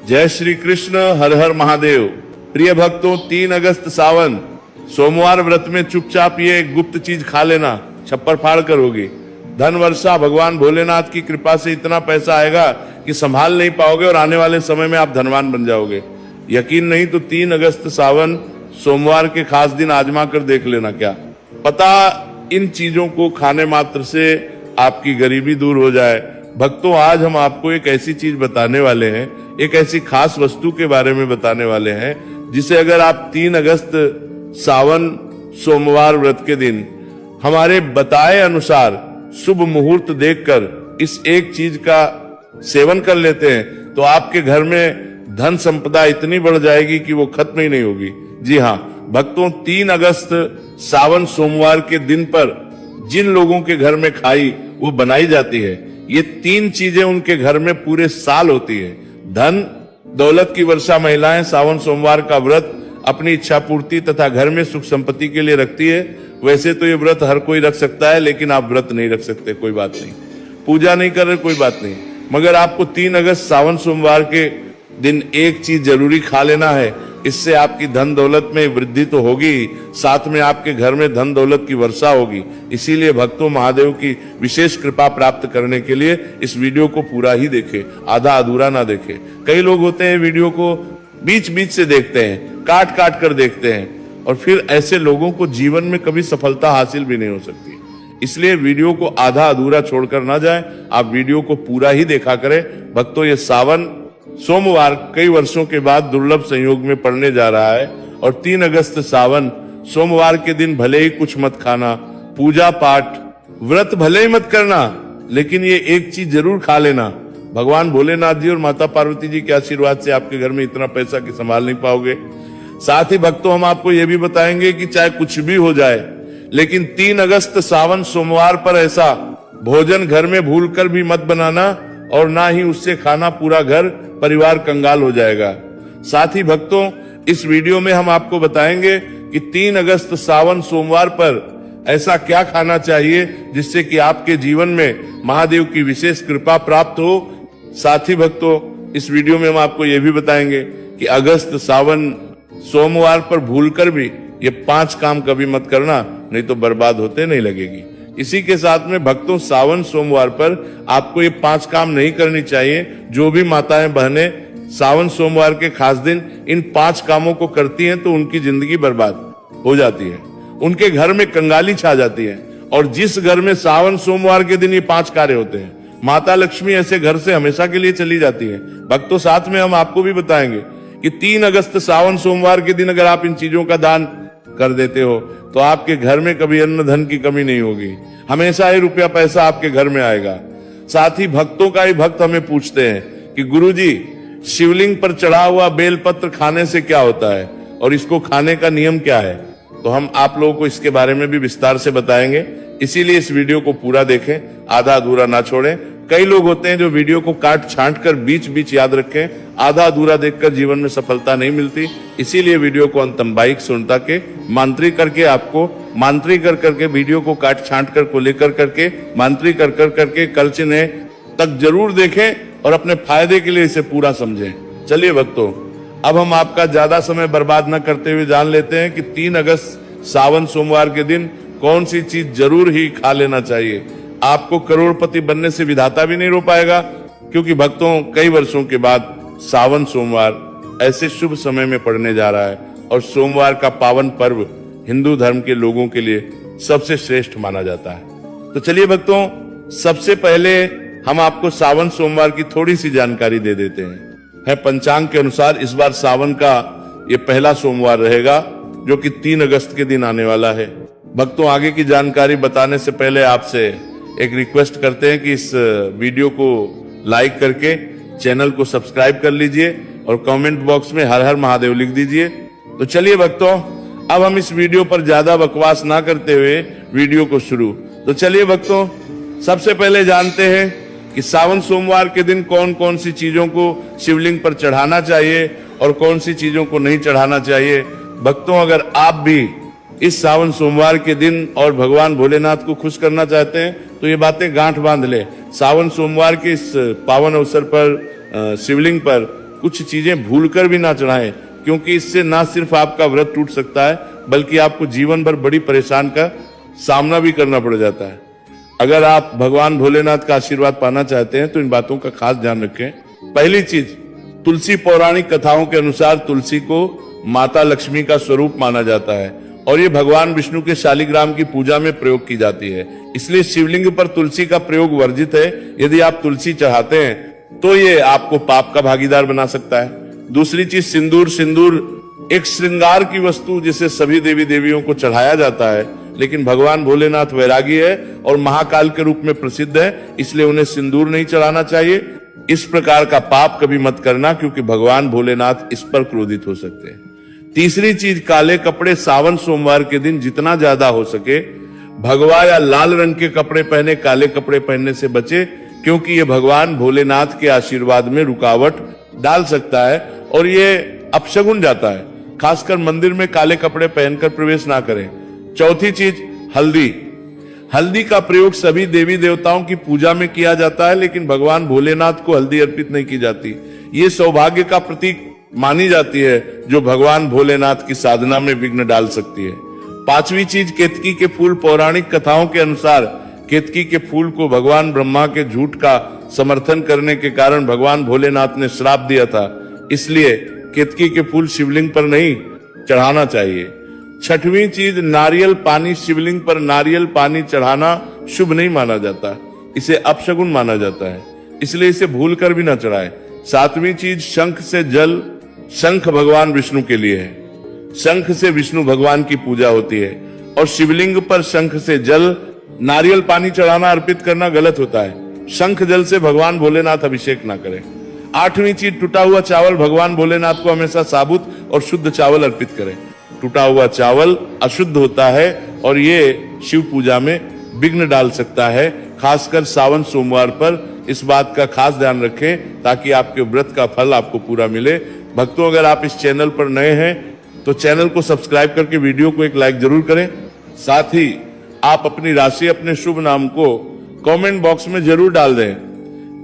जय श्री कृष्ण, हर हर महादेव। प्रिय भक्तों, 3 अगस्त सावन सोमवार व्रत में चुपचाप ये एक गुप्त चीज खा लेना, छप्पर फाड़ कर होगी। धन वर्षा भगवान भोलेनाथ की कृपा से इतना पैसा आएगा कि संभाल नहीं पाओगे और आने वाले समय में आप धनवान बन जाओगे। यकीन नहीं तो 3 अगस्त सावन सोमवार के खास दिन आजमा कर देख लेना। क्या पता इन चीजों को खाने मात्र से आपकी गरीबी दूर हो जाए। भक्तों, आज हम आपको एक ऐसी चीज बताने वाले हैं, एक ऐसी खास वस्तु के बारे में बताने वाले हैं जिसे अगर आप 3 अगस्त सावन सोमवार व्रत के दिन हमारे बताए अनुसार शुभ मुहूर्त देखकर इस एक चीज का सेवन कर लेते हैं तो आपके घर में धन संपदा इतनी बढ़ जाएगी कि वो खत्म ही नहीं होगी। जी हाँ भक्तों, 3 अगस्त सावन सोमवार के दिन पर जिन लोगों के घर में खाई वो बनाई जाती है, ये 3 चीजें उनके घर में पूरे साल होती है। धन दौलत की वर्षा महिलाएं सावन सोमवार का व्रत अपनी इच्छा पूर्ति तथा घर में सुख संपत्ति के लिए रखती है। वैसे तो ये व्रत हर कोई रख सकता है, लेकिन आप व्रत नहीं रख सकते, कोई बात नहीं। पूजा नहीं कर रहे, कोई बात नहीं, मगर आपको 3 अगस्त सावन सोमवार के दिन एक चीज जरूरी खा लेना है। इससे आपकी धन दौलत में वृद्धि तो होगी, साथ में आपके घर में धन दौलत की वर्षा होगी। इसीलिए भक्तों, महादेव की विशेष कृपा प्राप्त करने के लिए इस वीडियो को पूरा ही देखें, आधा अधूरा ना देखें। कई लोग होते हैं वीडियो को बीच बीच से देखते हैं, काट काट कर देखते हैं, और फिर ऐसे लोगों को जीवन में कभी सफलता हासिल भी नहीं हो सकती। इसलिए वीडियो को आधा अधूरा छोड़कर ना जाए, आप वीडियो को पूरा ही देखा करें। भक्तों, ये सावन सोमवार कई वर्षों के बाद दुर्लभ संयोग में पड़ने जा रहा है और 3 अगस्त सावन सोमवार के दिन भले ही कुछ मत खाना, पूजा पाठ व्रत भले ही मत करना, लेकिन ये एक चीज जरूर खा लेना। भगवान भोलेनाथ जी और माता पार्वती जी के आशीर्वाद से आपके घर में इतना पैसा कि संभाल नहीं पाओगे। साथ ही भक्तों, हम आपको ये भी बताएंगे कि चाहे कुछ भी हो जाए, लेकिन 3 अगस्त सावन सोमवार पर ऐसा भोजन घर में भूलकर भी मत बनाना, और ना ही उससे खाना, पूरा घर परिवार कंगाल हो जाएगा। साथ ही भक्तों, इस वीडियो में हम आपको बताएंगे कि 3 अगस्त सावन सोमवार पर ऐसा क्या खाना चाहिए जिससे कि आपके जीवन में महादेव की विशेष कृपा प्राप्त हो। साथ ही भक्तों, इस वीडियो में हम आपको यह भी बताएंगे कि अगस्त सावन सोमवार पर भूलकर भी ये 5 काम कभी मत करना, नहीं तो बर्बाद होते नहीं लगेगी। इसी के साथ में भक्तों, सावन सोमवार पर आपको ये 5 काम नहीं करनी चाहिए। जो भी माताएं बहनें सावन सोमवार के खास दिन इन 5 कामों को करती हैं तो उनकी जिंदगी बर्बाद हो जाती है, उनके घर में कंगाली छा जाती है। और जिस घर में सावन सोमवार के दिन ये 5 कार्य होते हैं, माता लक्ष्मी ऐसे घर से हमेशा के लिए चली जाती है। भक्तों, साथ में हम आपको भी बताएंगे कि 3 अगस्त सावन सोमवार के दिन अगर आप इन चीजों का दान कर देते हो तो आपके घर में कभी अन्न धन की कमी नहीं होगी, हमेशा ही रुपया पैसा आपके घर में आएगा। साथ ही भक्तों का ही भक्त हमें पूछते हैं कि गुरुजी, शिवलिंग पर चढ़ा हुआ बेलपत्र खाने से क्या होता है और इसको खाने का नियम क्या है, तो हम आप लोगों को इसके बारे में भी विस्तार से बताएंगे। इसीलिए इस वीडियो को पूरा देखें, आधा अधूरा ना छोड़ें। कई लोग होते हैं जो वीडियो को काट छांट कर बीच बीच याद रखें, आधा अधूरा देखकर जीवन में सफलता नहीं मिलती। इसीलिए वीडियो को अंतम बाइक सुनता के मांत्रिक करके आपको मांत्रिक कर करके वीडियो को काट छांट कर को लेकर करके मांत्रिक कर करके कल से नए तक जरूर देखें और अपने फायदे के लिए इसे पूरा समझें। चलिए भक्तों, अब हम आपका ज्यादा समय बर्बाद न करते हुए जान लेते हैं कि 3 अगस्त सावन सोमवार के दिन कौन सी चीज जरूर ही खा लेना चाहिए। आपको करोड़पति बनने से विधाता भी नहीं रोक पाएगा, क्योंकि भक्तों, कई वर्षों के बाद सावन सोमवार ऐसे शुभ समय में पड़ने जा रहा है और सोमवार का पावन पर्व हिंदू धर्म के लोगों के लिए सबसे श्रेष्ठ माना जाता है। तो चलिए भक्तों, सबसे पहले हम आपको सावन सोमवार की थोड़ी सी जानकारी दे देते हैं। पंचांग के अनुसार इस बार सावन का ये पहला सोमवार रहेगा, जो कि 3 अगस्त के दिन आने वाला है। भक्तों, आगे की जानकारी बताने से पहले आपसे एक रिक्वेस्ट करते हैं कि इस वीडियो को लाइक करके चैनल को सब्सक्राइब कर लीजिए और कमेंट बॉक्स में हर हर महादेव लिख दीजिए। तो चलिए भक्तों, अब हम इस वीडियो पर ज्यादा बकवास ना करते हुए वीडियो को शुरू। तो चलिए भक्तों, सबसे पहले जानते हैं कि सावन सोमवार के दिन कौन कौन सी चीजों को शिवलिंग पर चढ़ाना चाहिए और कौन सी चीजों को नहीं चढ़ाना चाहिए। भक्तों, अगर आप भी इस सावन सोमवार के दिन और भगवान भोलेनाथ को खुश करना चाहते हैं तो ये बातें गांठ बांध ले। सावन सोमवार के इस पावन अवसर पर शिवलिंग पर कुछ चीजें भूलकर भी ना चढ़ाएं, क्योंकि इससे ना सिर्फ आपका व्रत टूट सकता है बल्कि आपको जीवन भर बड़ी परेशान का सामना भी करना पड़ जाता है। अगर आप भगवान भोलेनाथ का आशीर्वाद पाना चाहते हैं तो इन बातों का खास ध्यान रखें। पहली चीज, तुलसी पौराणिक कथाओं के अनुसार तुलसी को माता लक्ष्मी का स्वरूप माना जाता है और ये भगवान विष्णु के शालिग्राम की पूजा में प्रयोग की जाती है, इसलिए शिवलिंग पर तुलसी का प्रयोग वर्जित है। यदि आप तुलसी चढ़ाते हैं तो ये आपको पाप का भागीदार बना सकता है। दूसरी चीज, सिंदूर एक श्रृंगार की वस्तु जिसे सभी देवी देवियों को चढ़ाया जाता है, लेकिन भगवान भोलेनाथ वैरागी है और महाकाल के रूप में प्रसिद्ध है, इसलिए उन्हें सिंदूर नहीं चढ़ाना चाहिए। इस प्रकार का पाप कभी मत करना, क्योंकि भगवान भोलेनाथ इस पर क्रोधित हो सकते हैं। तीसरी चीज, काले कपड़े सावन सोमवार के दिन जितना ज्यादा हो सके भगवा या लाल रंग के कपड़े पहने, काले कपड़े पहनने से बचे, क्योंकि ये भगवान भोलेनाथ के आशीर्वाद में रुकावट डाल सकता है और ये अपशगुन जाता है। खासकर मंदिर में काले कपड़े पहनकर प्रवेश ना करें। चौथी चीज, हल्दी का प्रयोग सभी देवी देवताओं की पूजा में किया जाता है, लेकिन भगवान भोलेनाथ को हल्दी अर्पित नहीं की जाती। ये सौभाग्य का प्रतीक मानी जाती है, जो भगवान भोलेनाथ की साधना में विघ्न डाल सकती है। पांचवी चीज, केतकी के फूल। पौराणिक कथाओं के अनुसार केतकी के फूल को भगवान ब्रह्मा के झूठ का समर्थन करने के कारण भगवान भोलेनाथ ने श्राप दिया था, इसलिए केतकी के फूल शिवलिंग पर नहीं चढ़ाना चाहिए। छठवीं चीज, नारियल पानी। शिवलिंग पर नारियल पानी चढ़ाना शुभ नहीं माना जाता, इसे अपशगुन माना जाता है, इसलिए इसे भूल कर भी ना चढ़ाए। सातवीं चीज, शंख से जल। शंख भगवान विष्णु के लिए है, शंख से विष्णु भगवान की पूजा होती है और शिवलिंग पर शंख से जल, नारियल पानी चढ़ाना अर्पित करना गलत होता है। शंख जल से भगवान भोलेनाथ अभिषेक ना करें। आठवीं चीज, टूटा हुआ चावल। भगवान भोलेनाथ को हमेशा साबुत और शुद्ध चावल अर्पित करें। टूटा हुआ चावल अशुद्ध होता है और ये शिव पूजा में विघ्न डाल सकता है। खासकर सावन सोमवार पर इस बात का खास ध्यान रखें ताकि आपके व्रत का फल आपको पूरा मिले। भक्तों, अगर आप इस चैनल पर नए हैं तो चैनल को सब्सक्राइब करके वीडियो को एक लाइक जरूर करें। साथ ही आप अपनी राशि, अपने शुभ नाम को कमेंट बॉक्स में जरूर डाल दें,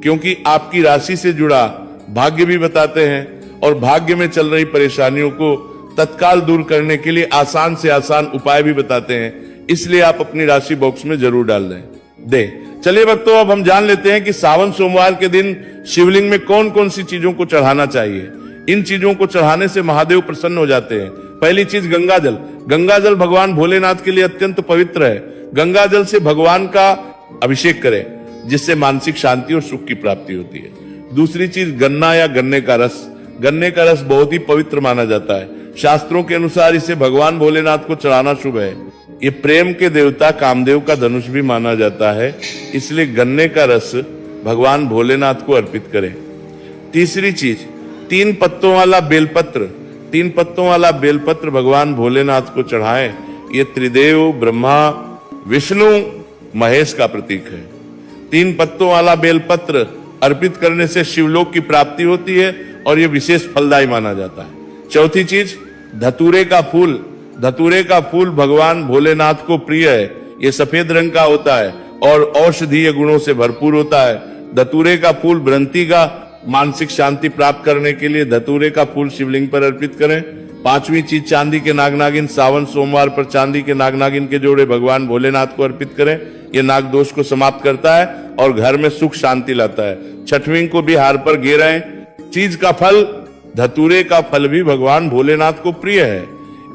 क्योंकि आपकी राशि से जुड़ा भाग्य भी बताते हैं और भाग्य में चल रही परेशानियों को तत्काल दूर करने के लिए आसान से आसान उपाय भी बताते हैं, इसलिए आप अपनी राशि बॉक्स में जरूर डाल दें। चलिए भक्तों, अब हम जान लेते हैं कि सावन सोमवार के दिन शिवलिंग में कौन कौन सी चीजों को चढ़ाना चाहिए। इन चीजों को चढ़ाने से महादेव प्रसन्न हो जाते हैं। पहली चीज, गंगा जल। गंगा जल भगवान भोलेनाथ के लिए अत्यंत पवित्र है। गंगा जल से भगवान का अभिषेक करें, जिससे मानसिक शांति और सुख की प्राप्ति होती है। दूसरी चीज, गन्ना या गन्ने का रस। गन्ने का रस बहुत ही पवित्र माना जाता है। शास्त्रों के अनुसार इसे भगवान भोलेनाथ को चढ़ाना शुभ है। ये प्रेम के देवता कामदेव का धनुष भी माना जाता है, इसलिए गन्ने का रस भगवान भोलेनाथ को अर्पित करें। तीसरी चीज, 3 पत्तों वाला बेलपत्र। 3 पत्तों वाला बेलपत्र भगवान भोलेनाथ को चढ़ाएं। ये त्रिदेव ब्रह्मा, विष्णु, महेश का प्रतीक है। 3 पत्तों वाला बेलपत्र अर्पित करने से शिवलोक की प्राप्ति होती है और ये विशेष फलदायी माना जाता है। चौथी चीज, धतूरे का फूल। धतूरे का फूल भगवान भोलेनाथ को प्रिय है। ये सफेद रंग का होता है और औषधीय गुणों से भरपूर होता है। धतूरे का फूल भ्रंति का मानसिक शांति प्राप्त करने के लिए धतूरे का फूल शिवलिंग पर अर्पित करें। पांचवी चीज, चांदी के नागनागिन। सावन सोमवार पर चांदी के नागनागिन के जोड़े भगवान भोलेनाथ को अर्पित करें। ये नाग दोष को समाप्त करता है और घर में सुख शांति लाता है। छठवीं को भी हार पर घेरें। चीज का फल, धतूरे का फल भी भगवान भोलेनाथ को प्रिय है।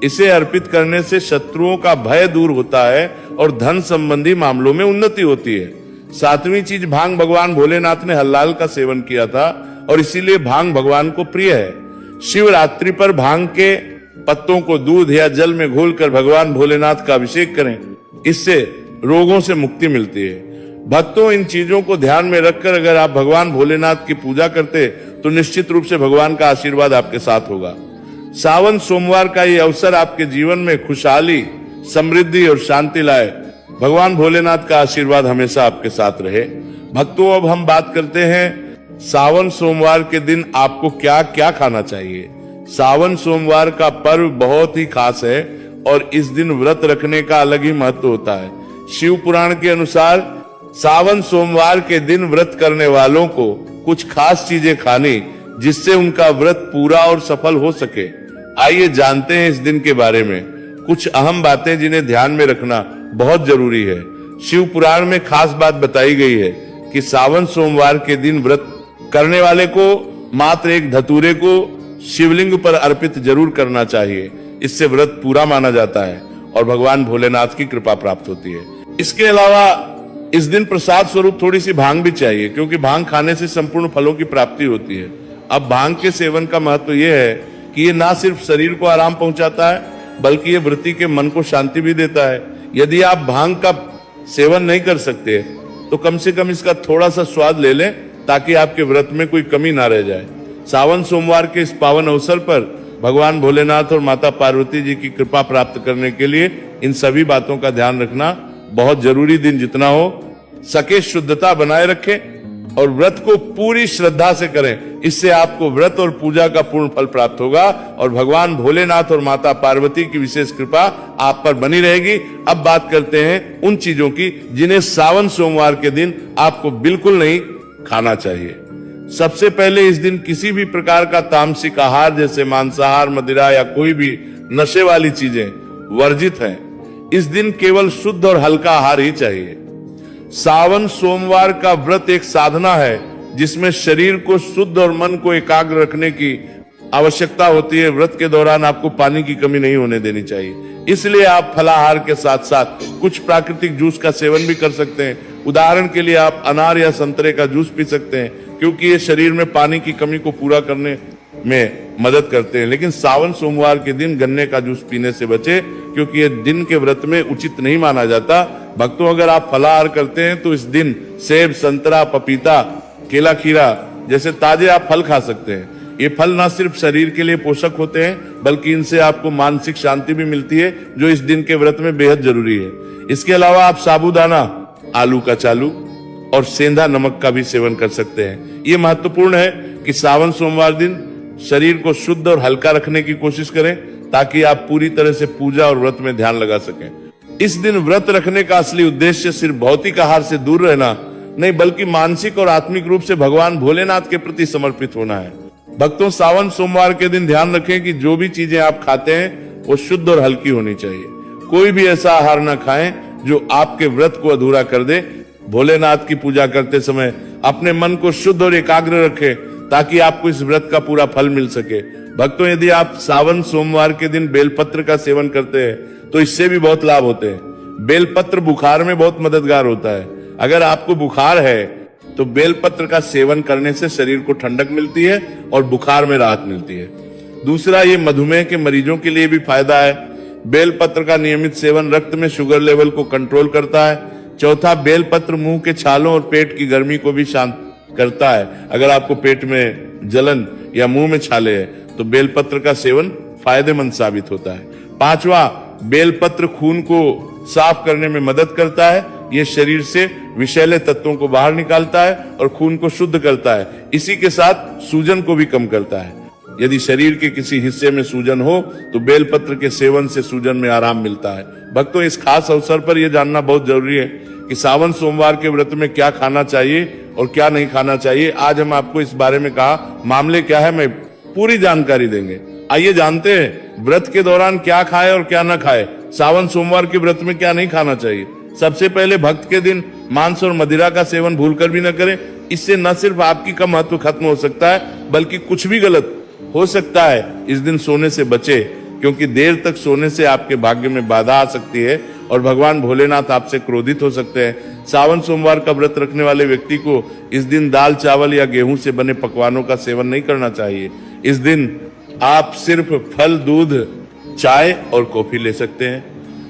इसे अर्पित करने से शत्रुओं का भय दूर होता है और धन संबंधी मामलों में उन्नति होती है। सातवीं चीज, भांग। भगवान भोलेनाथ ने हलाल का सेवन किया था और इसीलिए भांग भगवान को प्रिय है। शिवरात्रि पर भांग के पत्तों को दूध या जल में घोलकर भगवान भोलेनाथ का अभिषेक करें, इससे रोगों से मुक्ति मिलती है। भक्तों, इन चीजों को ध्यान में रखकर अगर आप भगवान भोलेनाथ की पूजा करते तो निश्चित रूप से भगवान का आशीर्वाद आपके साथ होगा। सावन सोमवार का ये अवसर आपके जीवन में खुशहाली, समृद्धि और शांति लाए। भगवान भोलेनाथ का आशीर्वाद हमेशा आपके साथ रहे। भक्तों, अब हम बात करते हैं सावन सोमवार के दिन आपको क्या क्या खाना चाहिए। सावन सोमवार का पर्व बहुत ही खास है और इस दिन व्रत रखने का अलग ही महत्व होता है। शिव पुराण के अनुसार सावन सोमवार के दिन व्रत करने वालों को कुछ खास चीजें खानी जिससे उनका व्रत पूरा और सफल हो सके। आइए जानते हैं इस दिन के बारे में कुछ अहम बातें जिन्हें ध्यान में रखना बहुत जरूरी है। शिव पुराण में खास बात बताई गई है कि सावन सोमवार के दिन व्रत करने वाले को मात्र एक धतूरे को शिवलिंग पर अर्पित जरूर करना चाहिए। इससे व्रत पूरा माना जाता है और भगवान भोलेनाथ की कृपा प्राप्त होती है। इसके अलावा इस दिन प्रसाद स्वरूप थोड़ी सी भांग भी चाहिए, क्योंकि भांग खाने से संपूर्ण फलों की प्राप्ति होती है। अब भांग के सेवन का महत्व यह है कि ये ना सिर्फ शरीर को आराम पहुंचाता है, बल्कि ये व्रती के मन को शांति भी देता है। यदि आप भांग का सेवन नहीं कर सकते तो कम से कम इसका थोड़ा सा स्वाद ले लें, ताकि आपके व्रत में कोई कमी ना रह जाए। सावन सोमवार के इस पावन अवसर पर भगवान भोलेनाथ और माता पार्वती जी की कृपा प्राप्त करने के लिए इन सभी बातों का ध्यान रखना बहुत जरूरी। दिन जितना हो सके शुद्धता बनाए रखें और व्रत को पूरी श्रद्धा से करें। इससे आपको व्रत और पूजा का पूर्ण फल प्राप्त होगा और भगवान भोलेनाथ और माता पार्वती की विशेष कृपा आप पर बनी रहेगी। अब बात करते हैं उन चीजों की जिन्हें सावन सोमवार के दिन आपको बिल्कुल नहीं खाना चाहिए। सबसे पहले इस दिन किसी भी प्रकार का तामसिक आहार जैसे मांसाहार, मदिरा या कोई भी नशे वाली चीजें वर्जित हैं। इस दिन केवल शुद्ध और हल्का आहार ही चाहिए। सावन सोमवार का व्रत एक साधना है जिसमें शरीर को शुद्ध और मन को एकाग्र रखने की आवश्यकता होती है। व्रत के दौरान आपको पानी की कमी नहीं होने देनी चाहिए, इसलिए आप फलाहार के साथ साथ कुछ प्राकृतिक जूस का सेवन भी कर सकते हैं। उदाहरण के लिए आप अनार या संतरे का जूस पी सकते हैं, क्योंकि ये शरीर में पानी की कमी को पूरा करने में मदद करते हैं। लेकिन सावन सोमवार के दिन गन्ने का जूस पीने से बचे, क्योंकि ये दिन के व्रत में उचित नहीं माना जाता। भक्तों, अगर आप फलाहार करते हैं तो इस दिन सेब, संतरा, पपीता, केला, खीरा जैसे ताजे आप फल खा सकते हैं। ये फल न सिर्फ शरीर के लिए पोषक होते हैं, बल्कि इनसे आपको मानसिक शांति भी मिलती है, जो इस दिन के व्रत में बेहद जरूरी है। इसके अलावा आप साबूदाना, आलू का चालू और सेंधा नमक का भी सेवन कर सकते हैं। ये महत्वपूर्ण है कि सावन सोमवार दिन शरीर को शुद्ध और हल्का रखने की कोशिश करें, ताकि आप पूरी तरह से पूजा और व्रत में ध्यान लगा सकें। इस दिन व्रत रखने का असली उद्देश्य सिर्फ भौतिक आहार से दूर रहना नहीं, बल्कि मानसिक और आत्मिक रूप से भगवान भोलेनाथ के प्रति समर्पित होना है। भक्तों, सावन सोमवार के दिन ध्यान रखें कि जो भी चीजें आप खाते हैं वो शुद्ध और हल्की होनी चाहिए। कोई भी ऐसा आहार न खाएं जो आपके व्रत को अधूरा कर दे। भोलेनाथ की पूजा करते समय अपने मन को शुद्ध और एकाग्र रखें, ताकि आपको इस व्रत का पूरा फल मिल सके। भक्तों, यदि आप सावन सोमवार के दिन बेलपत्र का सेवन करते हैं तो इससे भी बहुत लाभ होते हैं। बेलपत्र बुखार में बहुत मददगार होता है। अगर आपको बुखार है तो बेलपत्र का सेवन करने से शरीर को ठंडक मिलती है और बुखार में राहत मिलती है। दूसरा, ये मधुमेह के मरीजों के लिए भी फायदा है। बेलपत्र का नियमित सेवन रक्त में शुगर लेवल को कंट्रोल करता है। चौथा, बेलपत्र मुंह के छालों और पेट की गर्मी को भी शांत करता है। अगर आपको पेट में जलन या मुंह में छाले हैं तो बेलपत्र का सेवन फायदेमंद साबित होता है। पांचवा, बेलपत्र खून को साफ करने में मदद करता है। यह शरीर से विषैले तत्वों को बाहर निकालता है और खून को शुद्ध करता है। इसी के साथ सूजन को भी कम करता है। यदि शरीर के किसी हिस्से में सूजन हो तो बेलपत्र के सेवन से सूजन में आराम मिलता है। भक्तों, इस खास अवसर पर यह जानना बहुत जरूरी है कि सावन सोमवार के व्रत में क्या खाना चाहिए और क्या नहीं खाना चाहिए। आज हम आपको इस बारे में कहा मामले क्या है, मैं पूरी जानकारी देंगे। आइए जानते हैं व्रत के दौरान क्या खाए और क्या ना खाए। सावन सोमवार के व्रत में क्या नहीं खाना चाहिए। सबसे पहले, भक्त के दिन मांस और मदिरा का सेवन भूलकर भी न करें। इससे न सिर्फ आपकी का महत्व खत्म हो सकता है, बल्कि कुछ भी गलत हो सकता है। इस दिन सोने से बचे, क्योंकि देर तक सोने से आपके भाग्य में बाधा आ सकती है और भगवान भोलेनाथ आपसे क्रोधित हो सकते हैं। सावन सोमवार का व्रत रखने वाले व्यक्ति को इस दिन दाल, चावल या गेहूं से बने पकवानों का सेवन नहीं करना चाहिए। इस दिन आप सिर्फ फल, दूध, चाय और कॉफी ले सकते हैं।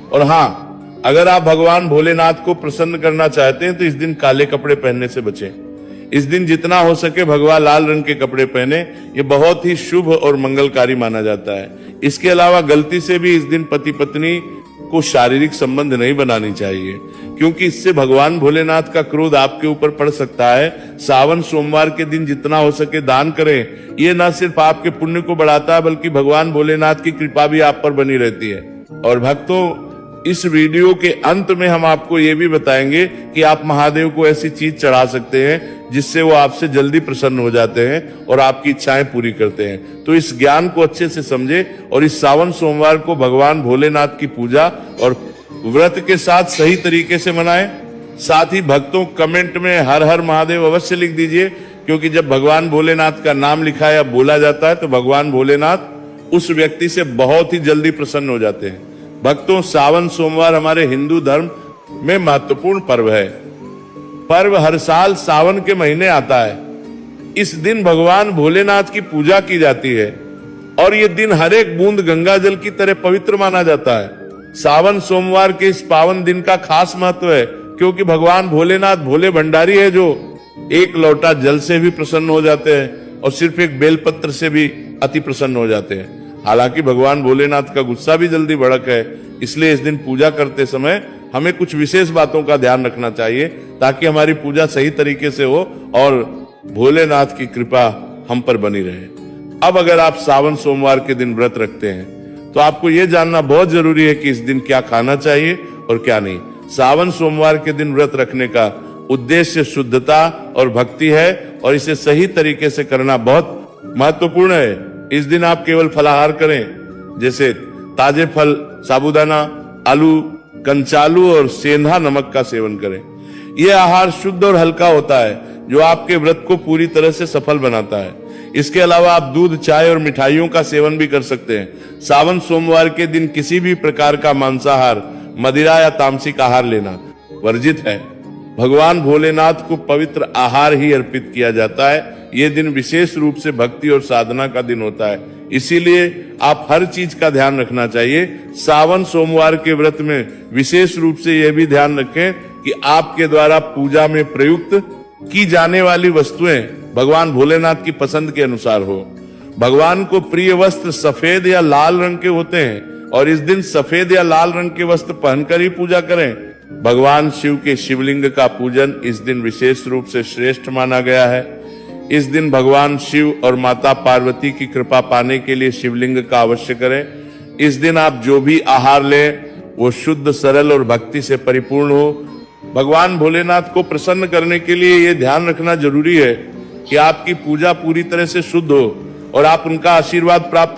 और हाँ, अगर आप भगवान भोलेनाथ को प्रसन्न करना चाहते हैं तो इस दिन काले कपड़े पहनने से बचें। इस दिन जितना हो सके भगवा लाल रंग के कपड़े पहने। ये बहुत ही शुभ और मंगलकारी माना जाता है। इसके अलावा गलती से भी इस दिन पति पत्नी को शारीरिक संबंध नहीं बनानी चाहिए, क्योंकि इससे भगवान भोलेनाथ का क्रोध आपके ऊपर पड़ सकता है। सावन सोमवार के दिन जितना हो सके दान करें। ये न सिर्फ आपके पुण्य को बढ़ाता है, बल्कि भगवान भोलेनाथ की कृपा भी आप पर बनी रहती है। और भक्तों, इस वीडियो के अंत में हम आपको ये भी बताएंगे कि आप महादेव को ऐसी चीज चढ़ा सकते हैं जिससे वो आपसे जल्दी प्रसन्न हो जाते हैं और आपकी इच्छाएं पूरी करते हैं। तो इस ज्ञान को अच्छे से समझे और इस सावन सोमवार को भगवान भोलेनाथ की पूजा और व्रत के साथ सही तरीके से मनाएं। साथ ही भक्तों कमेंट में हर हर महादेव अवश्य लिख दीजिए, क्योंकि जब भगवान भोलेनाथ का नाम लिखा या बोला जाता है तो भगवान भोलेनाथ उस व्यक्ति से बहुत ही जल्दी प्रसन्न हो जाते हैं। भक्तों, सावन सोमवार हमारे हिंदू धर्म में महत्वपूर्ण पर्व है। पर्व हर साल सावन के महीने आता है। इस दिन भगवान भोलेनाथ की पूजा की जाती है और ये दिन हर एक बूंद गंगा जल की तरह पवित्र माना जाता है। सावन सोमवार के इस पावन दिन का खास महत्व है, क्योंकि भगवान भोलेनाथ भोले भंडारी है, जो एक लोटा जल से भी प्रसन्न हो जाते हैं और सिर्फ एक बेलपत्र से भी अति प्रसन्न हो जाते हैं। हालांकि भगवान भोलेनाथ का गुस्सा भी जल्दी भड़क है, इसलिए इस दिन पूजा करते समय हमें कुछ विशेष बातों का ध्यान रखना चाहिए ताकि हमारी पूजा सही तरीके से हो और भोलेनाथ की कृपा हम पर बनी रहे। अब अगर आप सावन सोमवार के दिन व्रत रखते हैं तो आपको यह जानना बहुत जरूरी है कि इस दिन क्या खाना चाहिए और क्या नहीं। सावन सोमवार के दिन व्रत रखने का उद्देश्य शुद्धता और भक्ति है और इसे सही तरीके से करना बहुत महत्वपूर्ण है। इस दिन आप केवल फलाहार करें, जैसे ताजे फल, साबूदाना, आलू, कंचालू और सेंधा नमक का सेवन करें। यह आहार शुद्ध और हल्का होता है जो आपके व्रत को पूरी तरह से सफल बनाता है। इसके अलावा आप दूध, चाय और मिठाइयों का सेवन भी कर सकते हैं। सावन सोमवार के दिन किसी भी प्रकार का मांसाहार, मदिरा या तामसिक आहार लेना वर्जित है। भगवान भोलेनाथ को पवित्र आहार ही अर्पित किया जाता है। यह दिन विशेष रूप से भक्ति और साधना का दिन होता है, इसीलिए आप हर चीज का ध्यान रखना चाहिए। सावन सोमवार के व्रत में विशेष रूप से यह भी ध्यान रखें कि आपके द्वारा पूजा में प्रयुक्त की जाने वाली वस्तुएं भगवान भोलेनाथ की पसंद के अनुसार हो। भगवान को प्रिय वस्त्र सफेद या लाल रंग के होते हैं और इस दिन सफेद या लाल रंग के वस्त्र पहनकर ही पूजा करें। भगवान शिव के शिवलिंग का पूजन इस दिन विशेष रूप से श्रेष्ठ माना गया है। इस दिन भगवान शिव और माता पार्वती की कृपा पाने के लिए शिवलिंग का अवश्य करें। इस दिन आप जो भी आहार लें वो शुद्ध, सरल और भक्ति से परिपूर्ण हो। भगवान भोलेनाथ को प्रसन्न करने के लिए ये ध्यान रखना जरूरी है कि आपकी पूजा पूरी तरह से शुद्ध हो और आप उनका आशीर्वाद प्राप्त